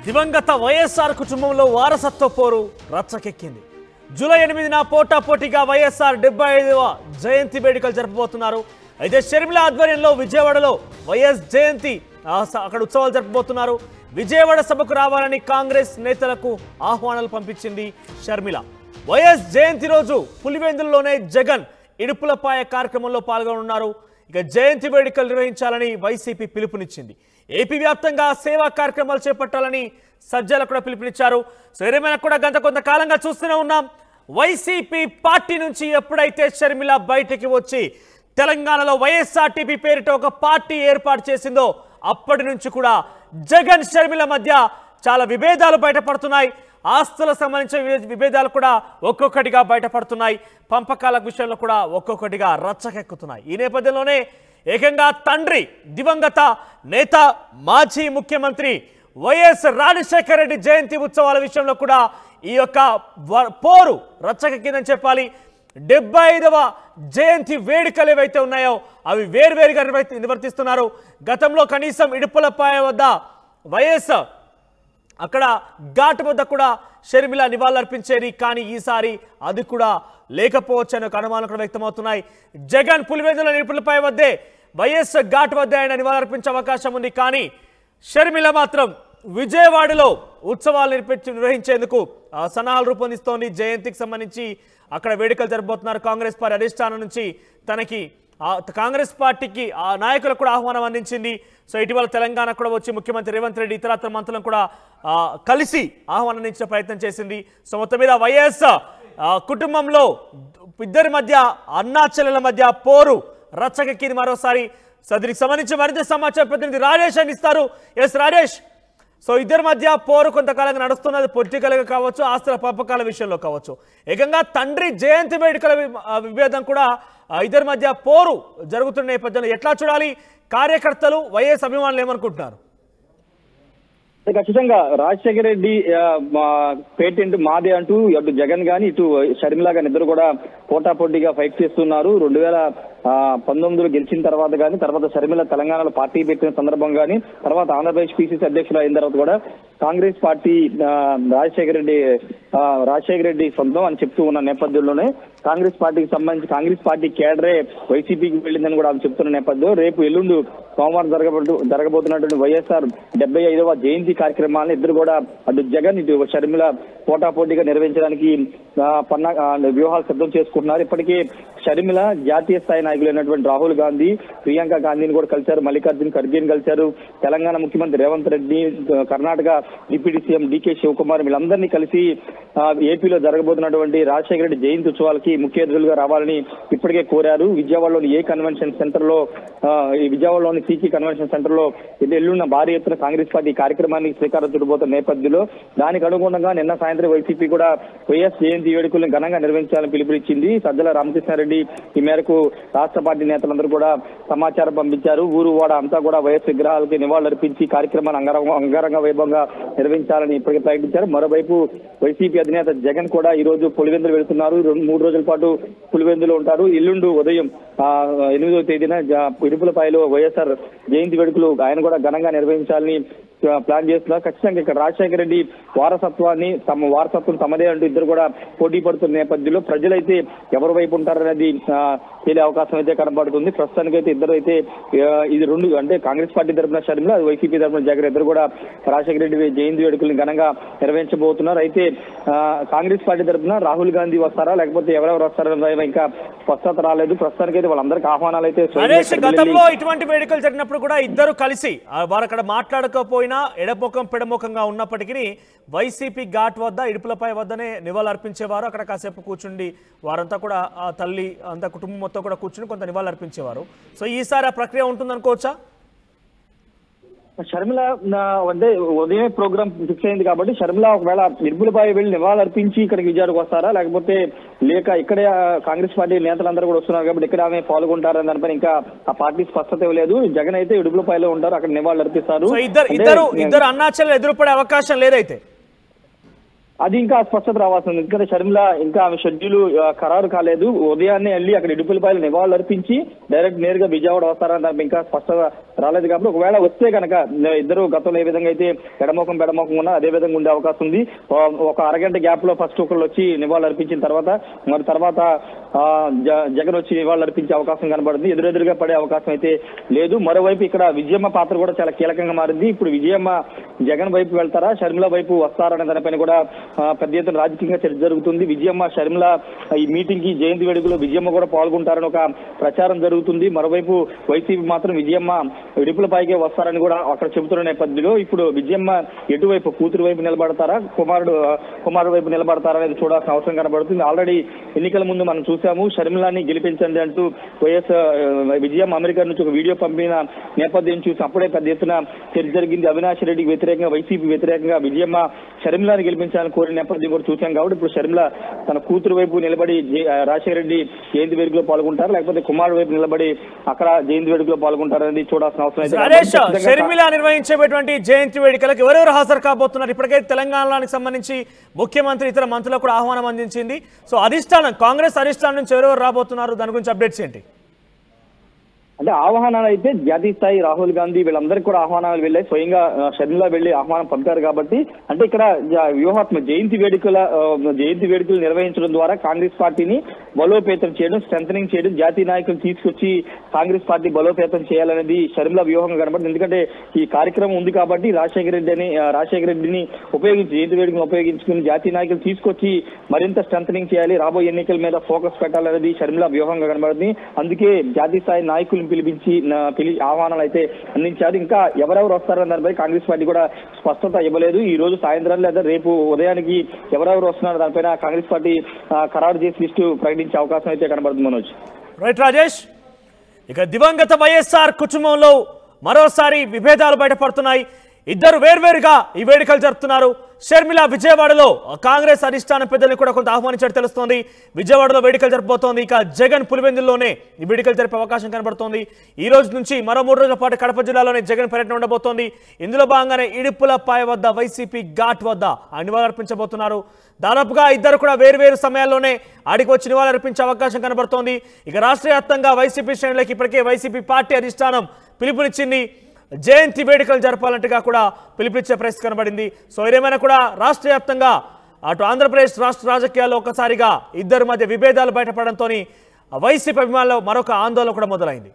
దివంగత వైఎస్ఆర్ కుటుంబంలో వారసత్వ పోరు రచ్చకెక్కింది. జూలై 8న పోటాపోటీగా వైఎస్ఆర్ 75వ జయంతి వేడుకలు జరపబోతున్నారు. అయితే షర్మిల ఆధ్వర్యంలో విజయవాడలో వైఎస్ జయంతి అక్కడ ఉత్సవాలు జరపబోతున్నారు. విజయవాడ సభకు రావాలని కాంగ్రెస్ నేతలకు ఆహ్వానాలు పంపించింది షర్మిల. వైఎస్ జయంతి రోజు పులివెందులలోనే జగన్ ఇడుపులపాయ కార్యక్రమంలో పాల్గొనున్నారు. ఇక జయంతి వేడుకలు నిర్వహించాలని వైసీపీ పిలుపునిచ్చింది. ఏపీ వ్యాప్తంగా సేవా కార్యక్రమాలు చేపట్టాలని సజ్జల కూడా పిలుపునిచ్చారు. సో ఏమైనా కూడా గత కొంతకాలంగా చూస్తూనే ఉన్నాం. వైసీపీ పార్టీ నుంచి ఎప్పుడైతే షర్మిల బయటికి వచ్చి తెలంగాణలో వైఎస్ఆర్టీపీ పేరిట ఒక పార్టీ ఏర్పాటు చేసిందో అప్పటి నుంచి కూడా జగన్ షర్మిల మధ్య చాలా విభేదాలు బయటపడుతున్నాయి. ఆస్తులకు సంబంధించిన విభేదాలు కూడా ఒక్కొక్కటిగా బయటపడుతున్నాయి. పంపకాల విషయంలో కూడా ఒక్కొక్కటిగా రచ్చకెక్కుతున్నాయి. ఈ నేపథ్యంలోనే ఏకంగా తండ్రి దివంగత నేత మాజీ ముఖ్యమంత్రి వైఎస్ రాజశేఖర రెడ్డి జయంతి ఉత్సవాల విషయంలో కూడా ఈ యొక్క పోరు రచ్చకెక్కిందని చెప్పాలి. 75వ జయంతి వేడుకలు ఏవైతే ఉన్నాయో అవి వేర్వేరుగా నిర్వర్తిస్తున్నారు. గతంలో కనీసం ఇడుపులపాయ వద్ద వైఎస్ అక్కడ ఘాట్ వద్ద కూడా షర్మిల నివాళులర్పించేది. కానీ ఈసారి అది కూడా లేకపోవచ్చు అనే అనుమానాలు కూడా వ్యక్తమవుతున్నాయి. జగన్ పులివెందుల ఇడుపులపాయ వద్దే వైఎస్ ఘాట్ వద్ద ఆయన నివాళులర్పించే అవకాశం ఉంది. కానీ షర్మిల మాత్రం విజయవాడలో ఉత్సవాలు నిర్వహించేందుకు సన్నాహాలు రూపొందిస్తోంది. జయంతికి సంబంధించి అక్కడ వేడుకలు జరపబోతున్నారు. కాంగ్రెస్ పార్టీ అధిష్టానం నుంచి తనకి కాంగ్రెస్ పార్టీకి ఆ నాయకులకు కూడా ఆహ్వానం అందించింది. సో ఇటీవల తెలంగాణ కూడా వచ్చి ముఖ్యమంత్రి రేవంత్ రెడ్డి ఇతరత్ర మంత్రులను కూడా కలిసి ఆహ్వానం అందించే ప్రయత్నం చేసింది. సో మొత్తం మీద వైఎస్ కుటుంబంలో ఇద్దరి మధ్య అన్నా చెల్లెల మధ్య పోరు రచ్చకెక్కింది మరోసారి. సో దీనికి సంబంధించి మరింత సమాచారం ప్రతినిధి రాజేష్ అందిస్తారు. ఎస్ రాజేష్, సో ఇద్దరి మధ్య పోరు కొంతకాలంగా నడుస్తున్నది. పొలిటికల్గా కావచ్చు, ఆస్తుల పంపకాల విషయంలో కావచ్చు. ఏకంగా తండ్రి జయంతి వేడుకల విభేదం కూడా ఇద్దరి మధ్య పోరు జరుగుతున్న నేపథ్యంలో ఎట్లా చూడాలి? కార్యకర్తలు వైఎస్ అభిమానులు ఏమనుకుంటున్నారు? ఖచ్చితంగా రాజశేఖర రెడ్డి పేటెంట్ మాదే అంటూ అటు జగన్ గాని ఇటు షర్మిల గాని ఇద్దరు కూడా పోటాపోటీగా ఫైట్ చేస్తున్నారు. 2019లో గెలిచిన తర్వాత కానీ, తర్వాత షర్మిల తెలంగాణలో పార్టీ పెట్టిన సందర్భం కానీ, తర్వాత ఆంధ్రప్రదేశ్ పిసిసి అధ్యక్షులు అయిన తర్వాత కూడా కాంగ్రెస్ పార్టీ రాజశేఖర రెడ్డి సొంతం అని చెప్తూ ఉన్న నేపథ్యంలోనే కాంగ్రెస్ పార్టీకి సంబంధించి కాంగ్రెస్ పార్టీ కేడరే వైసీపీకి వెళ్ళిందని కూడా చెప్తున్న నేపథ్యం రేపు ఎల్లుండి సోమవారం జరగబోతున్నటువంటి వైఎస్ఆర్ 75వ జయంతి కార్యక్రమాలను ఇద్దరు కూడా అటు జగన్ ఇటు షర్మిల పోటాపోటీగా నిర్వహించడానికి వ్యూహాలు సిద్ధం చేసుకుంటున్నారు. ఇప్పటికే షర్మిల జాతీయ స్థాయి నాయకులైనటువంటి రాహుల్ గాంధీ, ప్రియాంక గాంధీని కూడా కలిశారు. మల్లికార్జున్ ఖర్గేని కలిశారు. తెలంగాణ ముఖ్యమంత్రి రేవంత్ రెడ్డి, కర్ణాటక డిప్యూటీ సీఎం డికే శివకుమార్ వీళ్ళందరినీ కలిసి ఏపీలో జరగబోతున్నటువంటి రాజశేఖర రెడ్డి జయంతి ఉత్సవాలకి ముఖ్య అతిథులుగా రావాలని ఇప్పటికే కోరారు. విజయవాడలోని విజయవాడలోని సికి కన్వెన్షన్ సెంటర్ లో ఎల్లున్న భారీ ఎత్తున కాంగ్రెస్ పార్టీ కార్యక్రమానికి శ్రీకారం చుట్టబోతున్న నేపథ్యంలో దానికి అనుగుణంగా నిన్న సాయంత్రం వైసీపీ కూడా వైఎస్ జయంతి వేడుకలను ఘనంగా నిర్వహించాలని పిలుపునిచ్చింది. సజ్జల రామకృష్ణారెడ్డి ఈ మేరకు రాష్ట్ర పార్టీ నేతలందరూ కూడా సమాచారం పంపించారు. ఊరు వాడ అంతా కూడా వైఎస్ విగ్రహాలకి నివాళులర్పించి కార్యక్రమాన్ని అంగరంగ వైభవంగా నిర్వహించాలని ఇప్పటికే ప్రకటించారు. మరోవైపు వైసీపీ అధినేత జగన్ కూడా ఈ రోజు పులివెందులు వెళుతున్నారు. 3 రోజుల పాటు పులివెందులు ఉంటారు. ఎల్లుండి ఉదయం 8వ తేదీన ఇడుపులపాయలో వైఎస్ఆర్ జయంతి వేడుకలు ఆయన కూడా ఘనంగా నిర్వహించాలని ప్లాన్ చేస్తున్నారు. ఖచ్చితంగా ఇక్కడ రాజశేఖర రెడ్డి వారసత్వం తమదే అంటూ ఇద్దరు కూడా పోటీ పడుతున్న నేపథ్యంలో ప్రజలైతే ఎవరి వైపు ఉంటారనేది తేలే అవకాశం అయితే కనబడుతుంది. ప్రస్తుతానికైతే ఇద్దరు అయితే ఇది రెండు అంటే కాంగ్రెస్ పార్టీ తరఫున షర్మిల, వైసీపీ తరఫున జగన్ ఇద్దరు కూడా రాజశేఖర రెడ్డి జయంతి వేడుకలను ఘనంగా నిర్వహించబోతున్నారు. అయితే కాంగ్రెస్ పార్టీ తరఫున రాహుల్ గాంధీ వస్తారా లేకపోతే ఎవరెవరు వస్తారో ఇంకా స్పష్టత రాలేదు. ప్రస్తుతానికైతే వాళ్ళందరికీ ఆహ్వానాలు అయితే గతంలో ఇటువంటి వేడుకలు జరిగినప్పుడు కూడా ఇద్దరు కలిసి వారు అక్కడ మాట్లాడకపోయినా ఎడముఖం పెడముఖంగా ఉన్నప్పటికీ వైసీపీ ఘాట్ వద్ద ఇడుపులపై వద్దనే నివాళులు అర్పించేవారు. అక్కడ కాసేపు కూర్చుండి వారంతా కూడా ఆ తల్లి అంతా కుటుంబం మొత్తం కూడా కూర్చుని కొంత నివాళులు అర్పించేవారు. సో ఈసారి ఆ ప్రక్రియ ఉంటుందనుకోవచ్చా? షర్మిల అంటే ఉదయం ప్రోగ్రామ్ ఫిక్స్ అయింది కాబట్టి షర్మిల ఒకవేళ ఇడుపులపై వెళ్ళి నివాళులర్పించి ఇక్కడికి విజయానికి వస్తారా లేకపోతే ఇక్కడే కాంగ్రెస్ పార్టీ నేతలందరూ కూడా వస్తున్నారు కాబట్టి ఇక్కడ ఆమె పాల్గొంటారని దానిపైన ఇంకా ఆ పార్టీ స్పష్టత ఇవ్వలేదు. జగన్ అయితే ఇడుపులపైలో ఉంటారు, అక్కడ నివాళులు అర్పిస్తారు. ఇద్దరు అన్నాచెల్లెలు ఎదురుపడే అవకాశం లేదైతే అది ఇంకా స్పష్టత రావాల్సింది. ఎందుకంటే షర్మిల ఇంకా ఆమె షెడ్యూల్ ఖరారు కాలేదు. ఉదయాన్నే వెళ్ళి అక్కడ ఇడుపులపాయలు నివాళులు అర్పించి డైరెక్ట్ నేరుగా విజయవాడ వస్తారని దానికి ఇంకా స్పష్టత రాలేదు కాబట్టి ఒకవేళ వస్తే కనుక ఇద్దరు గతంలో ఏ విధంగా అయితే ఎడమోకం ఉన్నా అదే విధంగా ఉండే అవకాశం ఉంది. ఒక అరగంట గ్యాప్ లో ఫస్ట్ ఒకళ్ళు వచ్చి నివాళులు అర్పించిన తర్వాత మరి తర్వాత జగన్ వచ్చి నివాళులు అర్పించే అవకాశం కనబడుతుంది. ఎదురెదురుగా పడే అవకాశం అయితే లేదు. మరోవైపు ఇక్కడ విజయమ్మ పాత్ర కూడా చాలా కీలకంగా మారింది. ఇప్పుడు విజయమ్మ జగన్ వైపు వెళ్తారా, షర్మిల వైపు వస్తారనే దానిపైన కూడా పెద్ద ఎత్తున రాజకీయంగా చర్చ జరుగుతుంది. విజయమ్మ షర్మిల ఈ మీటింగ్ కి జయంతి వేడుకలో విజయమ్మ కూడా పాల్గొంటారని ఒక ప్రచారం జరుగుతుంది. మరోవైపు వైసీపీ మాత్రం విజయమ్మ ఇడుపులపైకే వస్తారని కూడా అక్కడ చెబుతున్న నేపథ్యంలో ఇప్పుడు విజయమ్మ ఎటువైపు, కూతురు వైపు నిలబడతారా, కుమారుడు వైపు నిలబడతారా అనేది చూడాల్సిన అవసరం కనబడుతుంది. ఆల్రెడీ ఎన్నికల ముందు మనం చూసాము, షర్మిలాని గెలిపించండి అంటూ వైఎస్ విజయమ్మ అమెరికా నుంచి ఒక వీడియో పంపిన నేపథ్యం చూసి అప్పుడే పెద్ద ఎత్తున చర్చ జరిగింది. అవినాష్ రెడ్డికి వ్యతిరేకంగా, వైసీపీ వ్యతిరేకంగా విజయమ్మ షర్మిలాని గెలిపించాలని కోరిన నేపథ్యం కూడా చూసాం. కాబట్టి ఇప్పుడు షర్మిల తన కూతురు వైపు నిలబడి రాజశేఖర రెడ్డి జయంతి వేడుకలో పాల్గొంటారు, లేకపోతే కుమారుడు వైపు నిలబడి అక్కడ జయంతి వేడుకలో పాల్గొంటారని చూడాల్సిన అవసరం అయితే. షర్మిల నిర్వహించేటువంటి జయంతి వేడుకలకు ఎవరెవరు హాజరు కాబోతున్నారు? ఇప్పటికే తెలంగాణకి సంబంధించి ముఖ్యమంత్రి ఇతర మంత్రులకు కూడా ఆహ్వానం అందించింది. సో అధిష్టానం, కాంగ్రెస్ అధిష్టానం నుంచి ఎవరెవరు రాబోతున్నారు, దాని గురించి అప్డేట్స్ ఏంటి? అంటే ఆహ్వానాలు అయితే జాతీయ స్థాయి రాహుల్ గాంధీ వీళ్ళందరికీ కూడా ఆహ్వానాలు వెళ్ళాయి. స్వయంగా షర్మిల వెళ్లి ఆహ్వానం పంపారు. కాబట్టి అంటే ఇక్కడ వ్యూహాత్మక జయంతి వేడుకలు నిర్వహించడం ద్వారా కాంగ్రెస్ పార్టీని బలోపేతం చేయడం, స్ట్రెంథనింగ్ చేయడం, జాతీయ నాయకులు తీసుకొచ్చి కాంగ్రెస్ పార్టీ బలోపేతం చేయాలనేది షర్మిల వ్యూహంగా కనబడుతుంది. ఎందుకంటే ఈ కార్యక్రమం ఉంది కాబట్టి రాజశేఖర రెడ్డిని ఉపయోగించి, జయంతి వేడుకను ఉపయోగించుకుని జాతీయ నాయకులు తీసుకొచ్చి మరింత స్ట్రెంథనింగ్ చేయాలి, రాబోయే ఎన్నికల మీద ఫోకస్ పెట్టాలనేది షర్మిల వ్యూహంగా కనబడుతుంది. అందుకే జాతీయ స్థాయి నాయకులు పిలిపించి ఆహ్వానాలు అయితే అందించారు. ఇంకా ఎవరెవరు వస్తారన్న దానిపై కాంగ్రెస్ పార్టీ కూడా స్పష్టత ఇవ్వలేదు. ఈ రోజు సాయంత్రం లేదా రేపు ఉదయానికి ఎవరెవరు వస్తున్నారో దానిపైన కాంగ్రెస్ పార్టీ ఖరారు చేసి లిస్టు ప్రకటించే అవకాశం అయితే కనబడుతుంది. మనోజ్. రైట్ రాజేష్, ఇక దివంగత వైఎస్ఆర్ కుటుంబంలో మరోసారి విభేదాలు బయటపడుతున్నాయి. ఇద్దరు వేర్వేరుగా ఈ వేడుకలు జరుపుతున్నారు. షర్మిల విజయవాడలో కాంగ్రెస్ అధిష్టాన పెద్దల్ని కూడా కొంత ఆహ్వానించినట్టు తెలుస్తోంది. విజయవాడలో వేడుకలు జరపబోతోంది. ఇక జగన్ పులివెందుల్లోనే ఈ వేడుకలు జరిపే అవకాశం కనబడుతోంది. ఈ రోజు నుంచి మరో 3 రోజుల పాటు కడప జిల్లాలోనే జగన్ పర్యటన ఉండబోతోంది. ఇందులో భాగంగానే ఇడుపులపాయ వద్ద వైసీపీ ఘాట్ వద్ద నివాళులర్పించబోతున్నారు. దాదాపుగా ఇద్దరు కూడా వేర్వేరు సమయాల్లోనే ఆడికి వచ్చి నివాళులర్పించే అవకాశం కనబడుతోంది. ఇక రాష్ట్ర వ్యాప్తంగా వైసీపీ శ్రేణులకి ఇప్పటికే వైసీపీ పార్టీ అధిష్టానం పిలుపునిచ్చింది. జయంతి వేడుకలు జరపాలంటగా కూడా పిలుపునిచ్చే పరిస్థితి కనబడింది. సో ఏదేమైనా కూడా రాష్ట్ర వ్యాప్తంగా అటు ఆంధ్రప్రదేశ్ రాష్ట్ర రాజకీయాల్లో ఒక్కసారిగా ఇద్దరి మధ్య విభేదాలు బయటపడడంతో వైసీపీ అభిమానుల్లో మరొక ఆందోళన కూడా మొదలైంది.